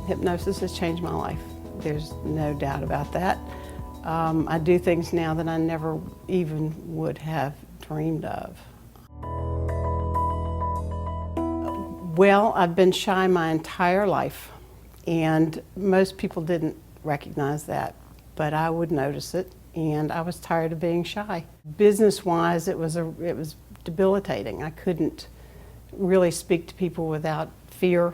Hypnosis has changed my life. There's no doubt about that. I do things now that I never even would have dreamed of. Well, I've been shy my entire life, and most people didn't recognize that, but I would notice it, and I was tired of being shy. Business-wise, it was debilitating. I couldn't really speak to people without fear.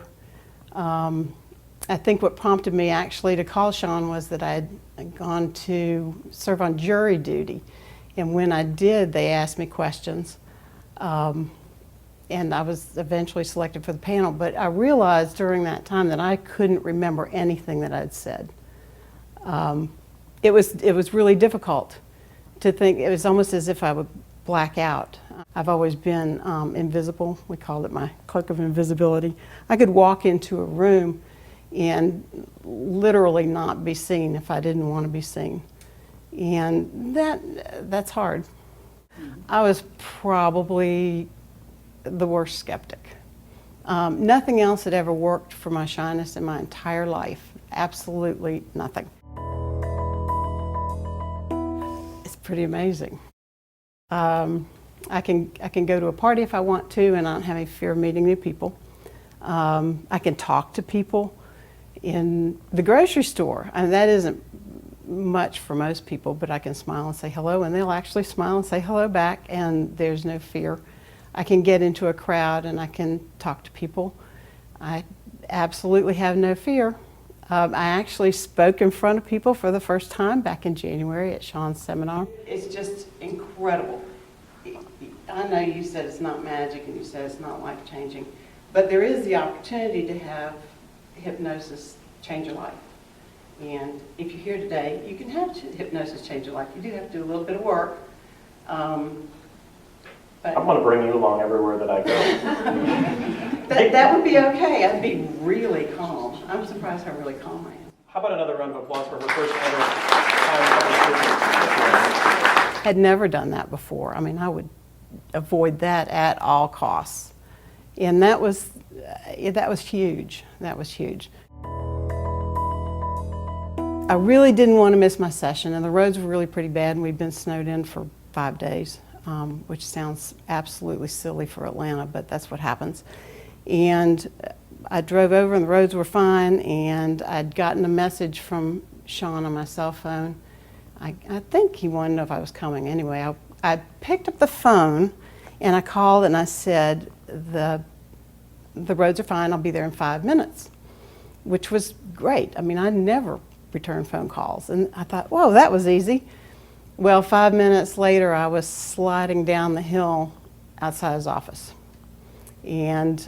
I think what prompted me actually to call Sean was that I had gone to serve on jury duty, and when I did, they asked me questions. And I was eventually selected for the panel, but I realized during that time that I couldn't remember anything that I'd said. It was really difficult to think. It was almost as if I would black out. I've always been invisible. We called it my cloak of invisibility. I could walk into a room and literally not be seen if I didn't want to be seen. And that's hard. I was probably the worst skeptic. Nothing else had ever worked for my shyness in my entire life. Absolutely nothing. It's pretty amazing. I can go to a party if I want to, and I don't have any fear of meeting new people. I can talk to people in the grocery store. And that isn't much for most people, but I can smile and say hello, and they'll actually smile and say hello back, and there's no fear. I can get into a crowd and I can talk to people. I absolutely have no fear. I actually spoke in front of people for the first time back in January at Sean's seminar. It's just incredible. I know you said it's not magic and you said it's not life-changing, but there is the opportunity to have hypnosis change your life. And if you're here today, you can have hypnosis change your life. You do have to do a little bit of work. But I'm going to bring you along everywhere that I go. that would be okay. I'd be really calm. I'm surprised how really calm I am. How about another round of applause for her first ever time? Had never done that before. I mean, I would avoid that at all costs. And that was huge. That was huge. I really didn't want to miss my session, and the roads were really pretty bad, and we'd been snowed in for 5 days. Which sounds absolutely silly for Atlanta, but that's what happens. And I drove over and the roads were fine, and I'd gotten a message from Sean on my cell phone. I think he wanted to know if I was coming. Anyway, I picked up the phone and I called and I said, the roads are fine, I'll be there in 5 minutes, which was great. I mean, I never return phone calls, and I thought, whoa, that was easy. Well, 5 minutes later, I was sliding down the hill outside his office. And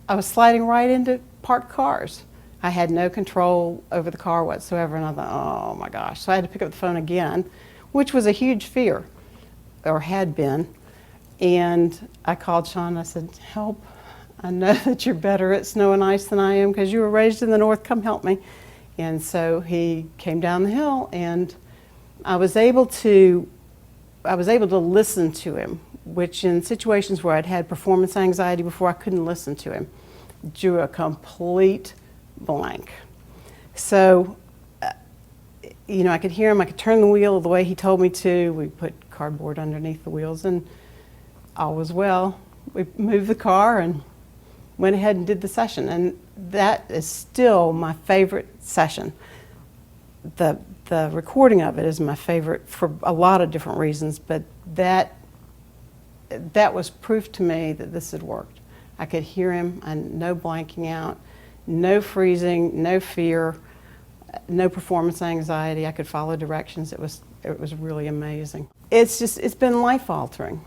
I was sliding right into parked cars. I had no control over the car whatsoever, and I thought, oh my gosh. So I had to pick up the phone again, which was a huge fear, or had been. And I called Sean and I said, help, I know that you're better at snow and ice than I am because you were raised in the North, come help me. And so he came down the hill, and I was able to listen to him, which in situations where I'd had performance anxiety before, I couldn't listen to him. Drew a complete blank. So, you know, I could hear him, I could turn the wheel the way he told me to. We put cardboard underneath the wheels and all was well. We moved the car and went ahead and did the session, and that is still my favorite session. The recording of it is my favorite for a lot of different reasons, but that was proof to me that this had worked. I could hear him, and no blanking out, no freezing, no fear, no performance anxiety. I could follow directions. It was really amazing. It's been life-altering.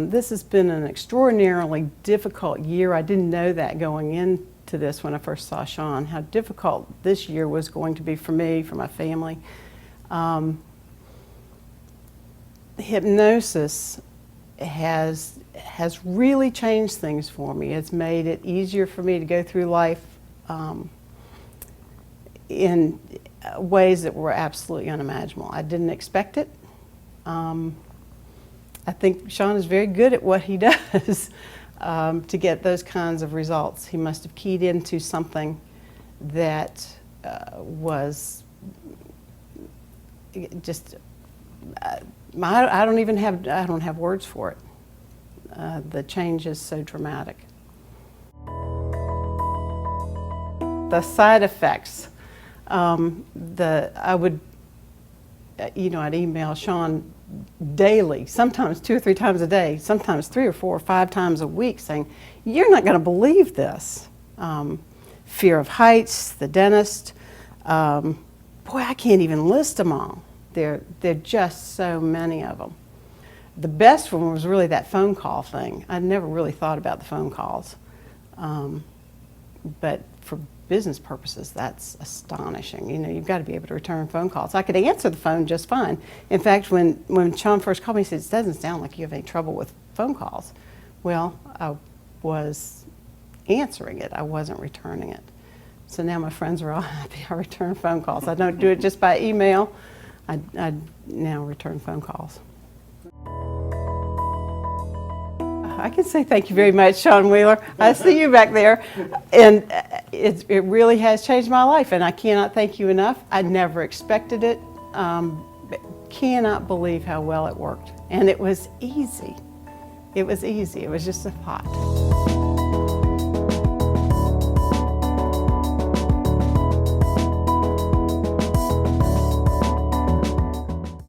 This has been an extraordinarily difficult year. I didn't know that going into this when I first saw Sean, how difficult this year was going to be for me, for my family. Hypnosis has really changed things for me. It's made it easier for me to go through life in ways that were absolutely unimaginable. I didn't expect it. I think Sean is very good at what he does to get those kinds of results. He must have keyed into something that was just, I don't have words for it. The change is so dramatic. The side effects, I'd email Sean daily, sometimes 2 or 3 times a day, sometimes 3 or 4 or 5 times a week, saying, "You're not going to believe this." Fear of heights, the dentist. Boy, I can't even list them all. There are just so many of them. The best one was really that phone call thing. I'd never really thought about the phone calls. But for business purposes, that's astonishing. You've got to be able to return phone calls. I could answer the phone just fine. In fact, when Sean first called me, he said, "It doesn't sound like you have any trouble with phone calls." Well, I was answering it. I wasn't returning it. So now my friends are all happy I return phone calls. I don't do it just by email. I now return phone calls. I can say thank you very much, Sean Wheeler. I see you back there. And it really has changed my life, and I cannot thank you enough. I never expected it. Cannot believe how well it worked. And it was easy. It was easy. It was just a thought.